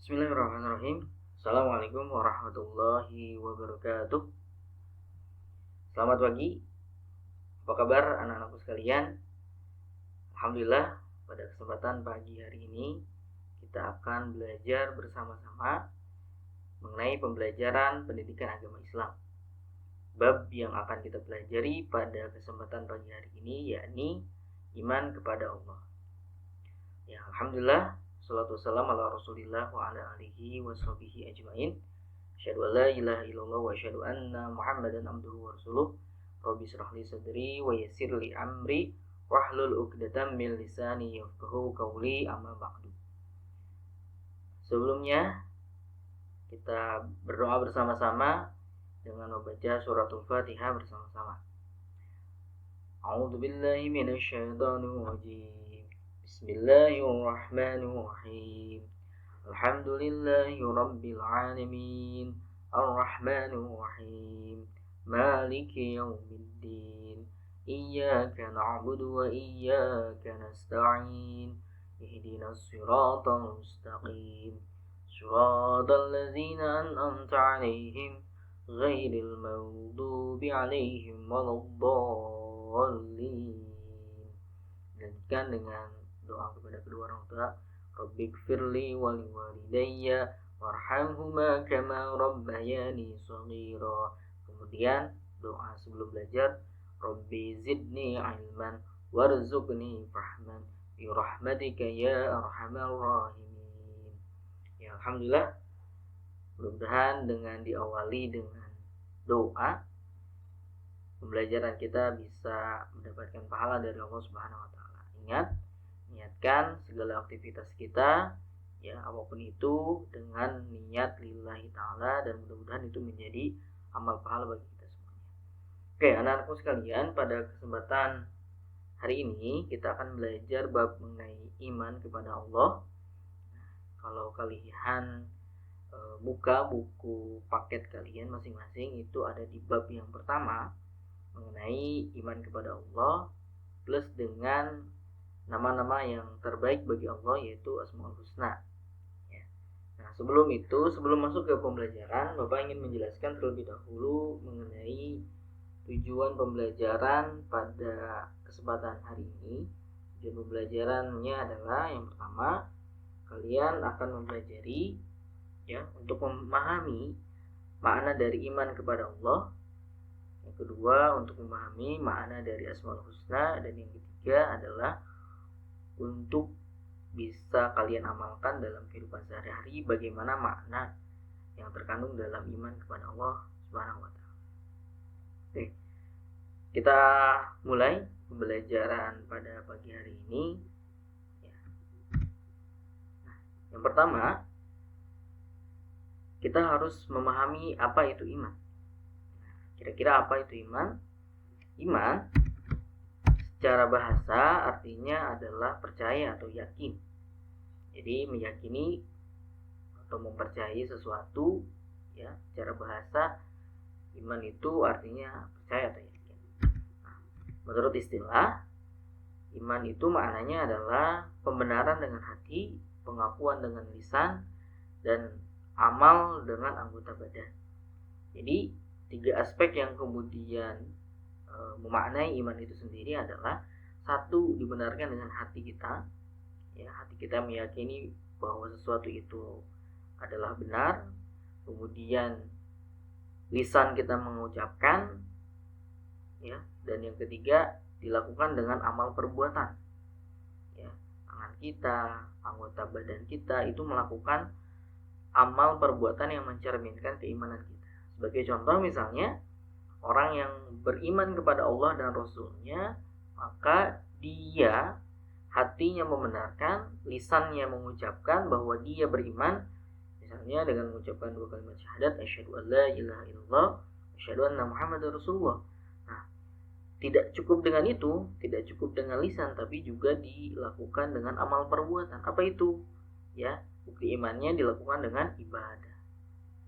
Bismillahirrahmanirrahim. Assalamualaikum warahmatullahi wabarakatuh. Selamat pagi. Apa kabar anak-anakku sekalian? Alhamdulillah, pada kesempatan pagi hari ini kita akan belajar bersama-sama mengenai pembelajaran pendidikan agama Islam. Bab yang akan kita pelajari pada kesempatan pagi hari ini yakni iman kepada Allah. Ya, alhamdulillah, salatu wassalamu ala Rasulillah wa ala alihi wa sahbihi ajmain. Asyhadu an la ilaha illallah wa asyhadu anna Muhammadan abduhu wa rasuluh. Rabbi shrah li sadri wa yassir li amri wahlul 'uqdatam min lisani yafqahu qawli, amma ba'du. Sebelumnya kita berdoa bersama-sama dengan membaca suratul Fatihah bersama-sama. A'udzu billahi minasyaitonir rajim. Bismillahirrahmanirrahim. Alhamdulillahi rabbil alamin. Ar-Rahmanir Rahim. Maliki yaumiddin. Iyyaka na'budu wa iyyaka nasta'in. Ihdinas siratal mustaqim. Siratal ladzina an'amta 'alaihim ghairil maghdubi 'alaihim waladdallin. Lanjutkan dengan doa kepada kedua orang tua. Rabbighfirli wa liwalidayya warhamhuma kama rabbayani shaghira. Kemudian doa sebelum belajar, Rabbi zidni ilman warzuqni fahman bi rahmatika ya arhamar rahimin. Ya, alhamdulillah, mudah-mudahan dengan diawali dengan doa pembelajaran kita bisa mendapatkan pahala dari Allah Subhanahu wa taala. Niatkan segala aktivitas kita, ya apapun itu, dengan niat lillahi ta'ala, dan mudah-mudahan itu menjadi amal pahala bagi kita semuanya. Oke, anak-anakku sekalian, pada kesempatan hari ini kita akan belajar bab mengenai iman kepada Allah. Kalau kalian buka buku paket kalian masing-masing, itu ada di bab yang pertama mengenai iman kepada Allah plus dengan nama-nama yang terbaik bagi Allah, yaitu Asmaul Husna. Ya. Nah, sebelum masuk ke pembelajaran, Bapak ingin menjelaskan terlebih dahulu mengenai tujuan pembelajaran pada kesempatan hari ini. Tujuan pembelajarannya adalah yang pertama, kalian akan mempelajari untuk memahami makna dari iman kepada Allah. Yang kedua, untuk memahami makna dari Asmaul Husna, dan yang ketiga adalah untuk bisa kalian amalkan dalam kehidupan sehari-hari bagaimana makna yang terkandung dalam iman kepada Allah Subhanahu wa taala. Oke. Kita mulai pembelajaran pada pagi hari ini. Nah, yang pertama, kita harus memahami apa itu iman. Kira-kira apa itu iman? Iman secara bahasa artinya adalah percaya atau yakin. Jadi meyakini atau mempercayai sesuatu, ya, secara bahasa iman itu artinya percaya atau yakin. Nah, menurut istilah, iman itu maknanya adalah pembenaran dengan hati, pengakuan dengan lisan, dan amal dengan anggota badan. Jadi 3 aspek yang kemudian memaknai iman itu sendiri adalah: 1, dibenarkan dengan hati kita, ya, hati kita meyakini bahwa sesuatu itu adalah benar. Kemudian lisan kita mengucapkan, ya, dan yang ketiga dilakukan dengan amal perbuatan, ya, tangan kita, anggota badan kita itu melakukan amal perbuatan yang mencerminkan keimanan kita. Sebagai contoh misalnya, orang yang beriman kepada Allah dan Rasulnya, maka dia hatinya membenarkan, lisannya mengucapkan bahwa dia beriman, misalnya dengan mengucapkan 2 kalimat syahadat, asyhadu an la ilaha illallah, asyhadu anna Muhammadar Rasulullah. Nah, tidak cukup dengan itu, tidak cukup dengan lisan, tapi juga dilakukan dengan amal perbuatan. Apa itu? Ya, bukti imannya dilakukan dengan ibadah,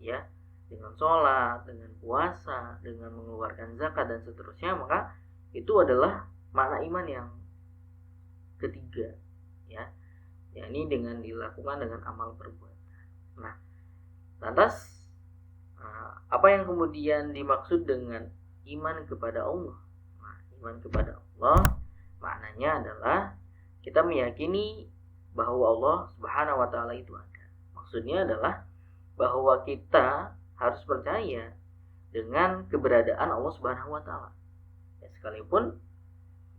ya, dengan sholat, dengan puasa, dengan mengeluarkan zakat dan seterusnya. Maka itu adalah makna iman yang ketiga, ya, yakni dengan dilakukan dengan amal perbuatan. Nah, lantas apa yang kemudian dimaksud dengan iman kepada Allah? Nah, iman kepada Allah maknanya adalah kita meyakini bahwa Allah Subhanahu wa taala itu ada. Maksudnya adalah bahwa kita harus percaya dengan keberadaan Allah Subhanahu wa taala. Ya, sekalipun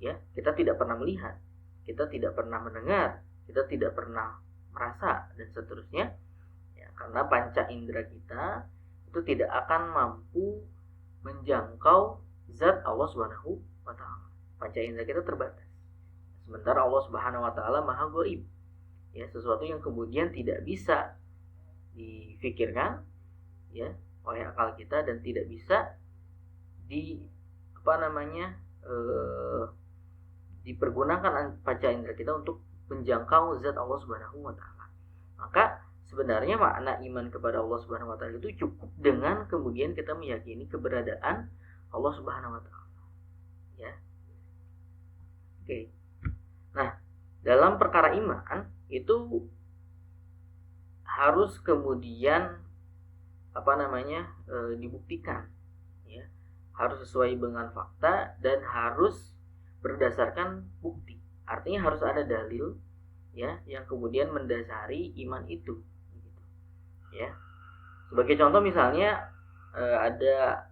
ya kita tidak pernah melihat, kita tidak pernah mendengar, kita tidak pernah merasa dan seterusnya. Ya, karena panca indera kita itu tidak akan mampu menjangkau zat Allah Subhanahu wa taala. Panca indera kita terbatas. Sementara Allah Subhanahu wa taala Maha Ghaib. Ya, sesuatu yang kemudian tidak bisa difikirkan ya oleh akal kita dan tidak bisa dipergunakan panca indera kita untuk menjangkau zat Allah Subhanahu wa taala. Maka sebenarnya makna iman kepada Allah Subhanahu wa taala itu cukup dengan kemudian kita meyakini keberadaan Allah Subhanahu wa taala. Ya. Oke. Nah, dalam perkara iman itu harus kemudian dibuktikan, ya, harus sesuai dengan fakta dan harus berdasarkan bukti. Artinya harus ada dalil, ya, yang kemudian mendasari iman itu, gitu. Ya, sebagai contoh misalnya ada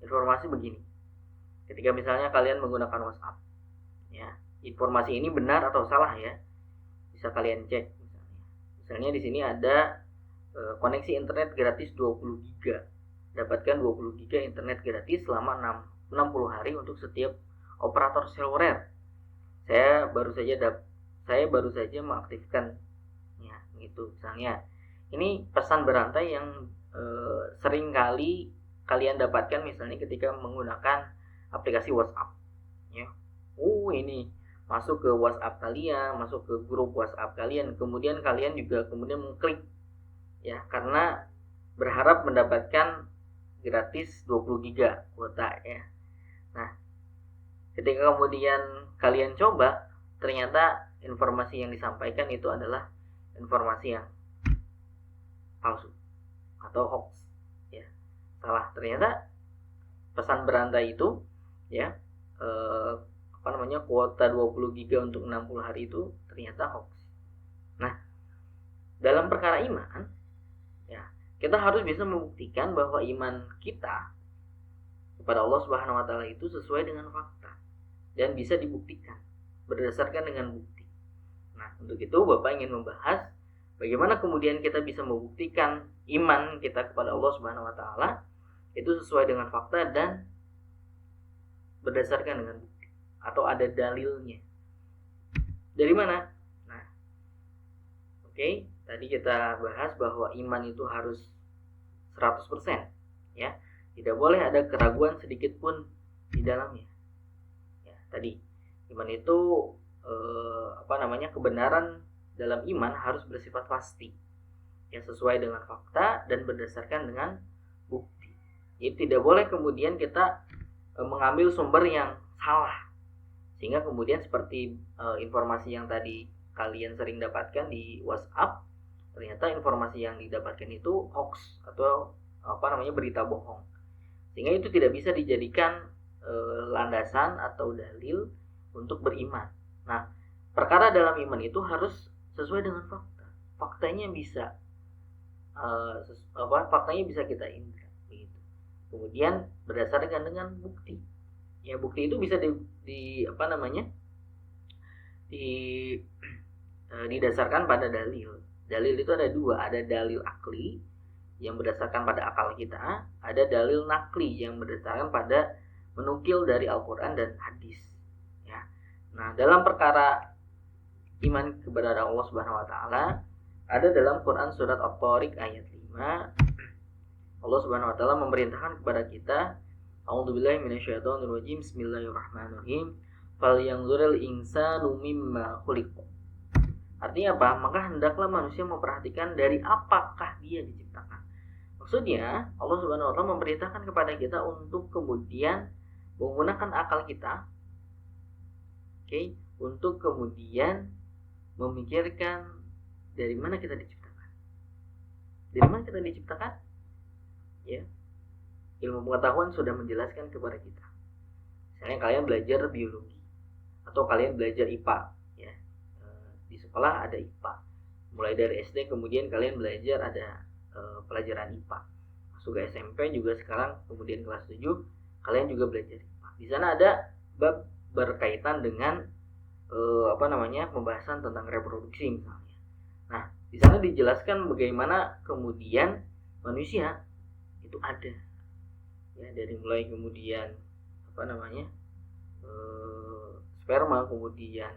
informasi begini, ketika misalnya kalian menggunakan WhatsApp, ya, informasi ini benar atau salah ya, bisa kalian cek. Misalnya di sini ada koneksi internet gratis 20 GB. Dapatkan 20 GB internet gratis selama 60 hari untuk setiap operator seluler. Saya baru saja mengaktifkan ya, gitu misalnya. Ini pesan berantai yang sering kali kalian dapatkan misalnya ketika menggunakan aplikasi WhatsApp. Ya. Ini masuk ke WhatsApp kalian, masuk ke grup WhatsApp kalian, kemudian kalian juga mengklik ya karena berharap mendapatkan gratis 20 GB kuota ya. Nah, ketika kemudian kalian coba, ternyata informasi yang disampaikan itu adalah informasi yang palsu atau hoax ya. Salah, ternyata pesan berantai itu ya kuota 20 GB untuk 60 hari itu ternyata hoax. Nah, dalam perkara iman ya, kita harus bisa membuktikan bahwa iman kita kepada Allah Subhanahu wa taala itu sesuai dengan fakta dan bisa dibuktikan berdasarkan dengan bukti. Nah, untuk itu Bapak ingin membahas bagaimana kemudian kita bisa membuktikan iman kita kepada Allah Subhanahu wa taala itu sesuai dengan fakta dan berdasarkan dengan bukti atau ada dalilnya. Dari mana? Nah, oke, tadi kita bahas bahwa iman itu harus 100% ya. Tidak boleh ada keraguan sedikit pun di dalamnya. Ya, tadi iman itu kebenaran dalam iman harus bersifat pasti. Ya, sesuai dengan fakta dan berdasarkan dengan bukti. Jadi tidak boleh kemudian kita mengambil sumber yang salah. Sehingga kemudian seperti informasi yang tadi kalian sering dapatkan di WhatsApp, ternyata informasi yang didapatkan itu hoax atau berita bohong. Sehingga itu tidak bisa dijadikan landasan atau dalil untuk beriman. Nah, perkara dalam iman itu harus sesuai dengan fakta. Faktanya bisa kita indra, begitu. Kemudian berdasarkan dengan bukti. Ya, bukti itu bisa didasarkan pada dalil. Dalil itu ada dua, ada dalil akli yang berdasarkan pada akal kita, ada dalil nakli yang berdasarkan pada menukil dari Al-Quran dan hadis. Ya. Nah, dalam perkara iman kepada Allah Subhanahu wa taala, ada dalam Quran surat At-Tariq ayat 5, Allah Subhanahu wa taala memerintahkan kepada kita, A'udzubillahi minasyaitonirrajim, Bismillahirrahmanirrahim, falyanzuril insanu mimma khuliq. Artinya apa? Maka hendaklah manusia memperhatikan dari apakah dia diciptakan. Maksudnya Allah Subhanahu wa taala memerintahkan kepada kita untuk kemudian menggunakan akal kita, untuk kemudian memikirkan dari mana kita diciptakan. Dari mana kita diciptakan? Ya, ilmu pengetahuan sudah menjelaskan kepada kita. Misalnya kalian belajar biologi atau kalian belajar IPA, ya, di sekolah ada IPA. Mulai dari SD kemudian kalian belajar ada pelajaran IPA. Masuk ke SMP juga sekarang kemudian kelas 7 kalian juga belajar IPA. Di sana ada bab berkaitan dengan pembahasan tentang reproduksi misalnya. Nah, di sana dijelaskan bagaimana kemudian manusia itu ada, ya, dari mulai kemudian sperma, kemudian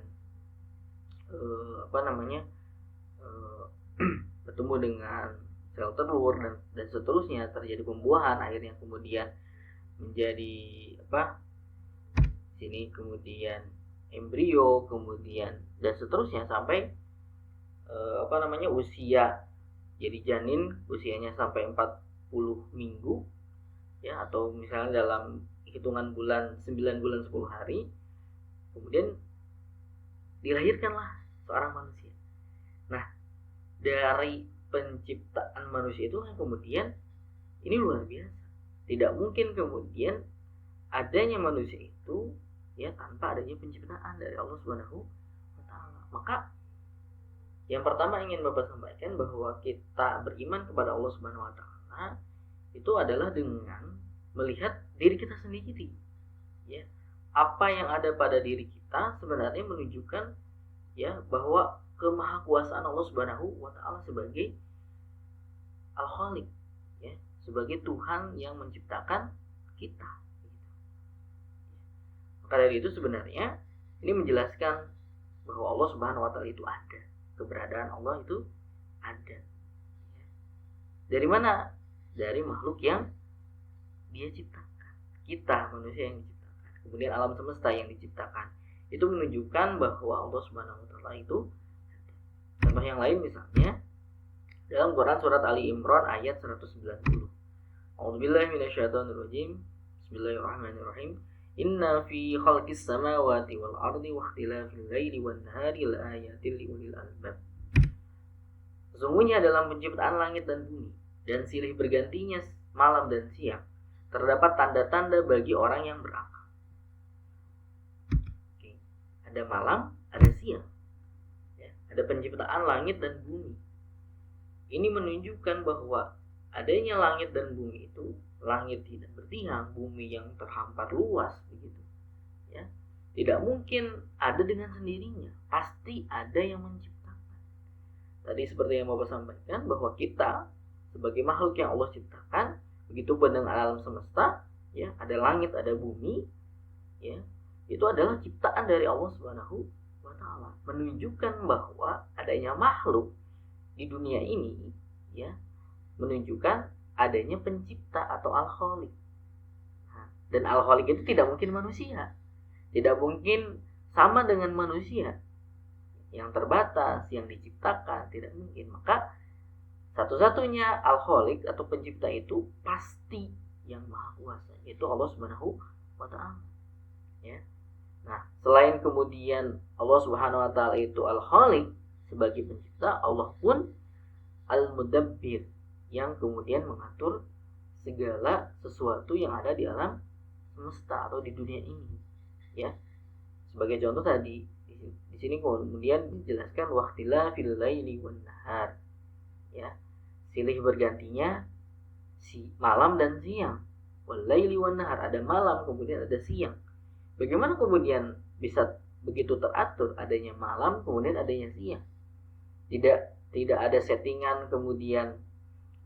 bertemu dengan sel telur dan seterusnya, terjadi pembuahan, akhirnya kemudian menjadi sini kemudian embrio, kemudian dan seterusnya sampai usia jadi janin, usianya sampai 40 minggu, ya, atau misalnya dalam hitungan bulan 9 bulan 10 hari, kemudian dilahirkanlah seorang manusia. Nah, dari penciptaan manusia itu kemudian ini luar biasa. Tidak mungkin kemudian adanya manusia itu, ya, tanpa adanya penciptaan dari Allah Subhanahu wa taala. Maka yang pertama ingin Bapak sampaikan bahwa kita beriman kepada Allah Subhanahu wa taala itu adalah dengan melihat diri kita sendiri. Ya. Apa yang ada pada diri kita sebenarnya menunjukkan, ya, bahwa kemahakuasaan Allah Subhanahu wa taala sebagai Al-Khaliq, ya, sebagai Tuhan yang menciptakan kita. Maka dari itu sebenarnya ini menjelaskan bahwa Allah Subhanahu wa taala itu ada. Keberadaan Allah itu ada. Dari mana? Dari makhluk yang Dia ciptakan. Kita manusia yang diciptakan. Kemudian alam semesta yang diciptakan. Itu menunjukkan bahwa Allah Subhanahu wa taala itu ada. Contoh yang lain misalnya dalam Quran surat Ali Imran ayat 190. A'udzubillahi minasyaitonirrajim. Bismillahirrahmanirrahim. Inna fi khalqis samawati wal ardi wa ikhtilafil laili wan nahari laayatil liulil albab. Sesungguhnya dalam penciptaan langit dan bumi dan silih bergantinya malam dan siang terdapat tanda-tanda bagi orang yang berakal. Oke. Ada malam, ada siang, ya, ada penciptaan langit dan bumi. Ini menunjukkan bahwa adanya langit dan bumi itu, langit tidak bertiang, bumi yang terhampar luas begitu, ya, tidak mungkin ada dengan sendirinya, pasti ada yang menciptakan. Tadi seperti yang Bapak sampaikan bahwa kita sebagai makhluk yang Allah ciptakan, begitu pun dengan alam semesta, ya, ada langit, ada bumi, ya, itu adalah ciptaan dari Allah Subhanahu wa taala, menunjukkan bahwa adanya makhluk di dunia ini, ya, menunjukkan adanya pencipta atau Al-Khaliq. Nah, dan Al-Khaliq itu tidak mungkin manusia, tidak mungkin sama dengan manusia yang terbatas, yang diciptakan, tidak mungkin. Maka satu-satunya Al-Khaliq atau pencipta itu pasti yang maha kuasa, yaitu Allah Subhanahu wa taala, ya. Nah, selain kemudian Allah Subhanahu wa taala itu Al-Khaliq sebagai pencipta, Allah pun Al-Mudabbir yang kemudian mengatur segala sesuatu yang ada di alam semesta atau di dunia ini, ya. Sebagai contoh tadi di sini kemudian dijelaskan waqtilafil laili wan nahar, ya, silih bergantinya malam dan siang. Wal laili wan nahar, ada malam kemudian ada siang. Bagaimana kemudian bisa begitu teratur adanya malam kemudian adanya siang? Tidak ada settingan kemudian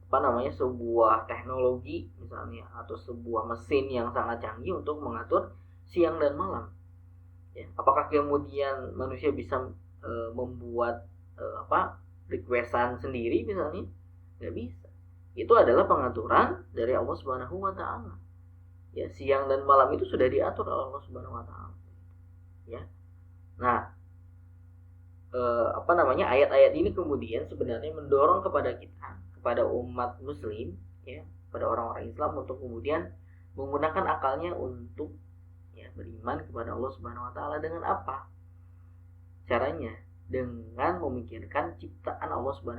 sebuah teknologi misalnya atau sebuah mesin yang sangat canggih untuk mengatur siang dan malam, ya. Apakah kemudian manusia bisa membuat requestan sendiri misalnya? Nggak bisa. Itu adalah pengaturan dari Allah Subhanahu wa taala, ya. Siang dan malam itu sudah diatur oleh Allah Subhanahu wa taala, ya. Nah, ayat-ayat ini kemudian sebenarnya mendorong kepada kita, kepada umat muslim, ya, pada orang-orang Islam untuk kemudian menggunakan akalnya untuk, ya, beriman kepada Allah Subhanahu wa taala. Dengan apa caranya? Dengan memikirkan ciptaan Allah Subhanahu